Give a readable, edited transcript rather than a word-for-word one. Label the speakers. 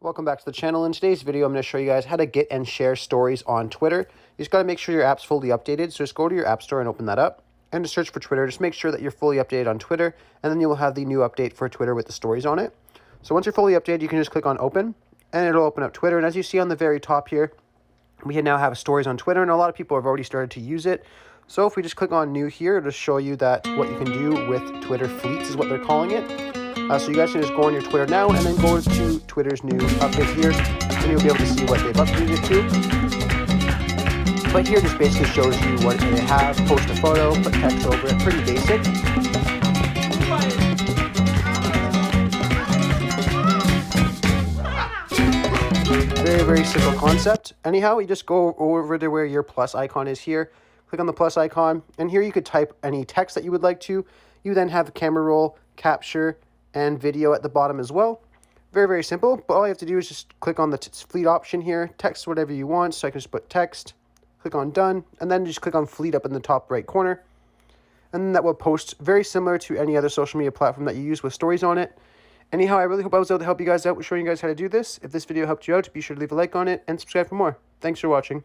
Speaker 1: Welcome back to the channel. In today's video, I'm going to show you guys how to get and share stories on Twitter. You just got to make sure your app's fully updated. So just go to your app store and open that up and just search for Twitter. Just make sure that you're fully updated on Twitter, and then you will have the new update for Twitter with the stories on it. So once you're fully updated, you can just click on open and it'll open up Twitter. And as you see on the very top here, we now have stories on Twitter, and a lot of people have already started to use it. So if we just click on new here, it'll show you that what you can do with Twitter fleets is what they're calling it. So you guys can just go on your Twitter now and then go to Twitter's new update here, and you'll be able to see what they've updated it to. But here just basically shows you what they have, post a photo, put text over it, pretty basic. Very, very simple concept. Anyhow, you just go over to where your plus icon is here, click on the plus icon, and here you could type any text that you would like to. You then have camera roll, capture, and video at the bottom as well. Very, very simple, but all you have to do is just click on the fleet option here, text whatever you want. So I can just put text, click on done, and then just click on fleet up in the top right corner. And then that will post very similar to any other social media platform that you use with stories on it. Anyhow, I really hope I was able to help you guys out with showing you guys how to do this. If this video helped you out, be sure to leave a like on it and subscribe for more. Thanks for watching.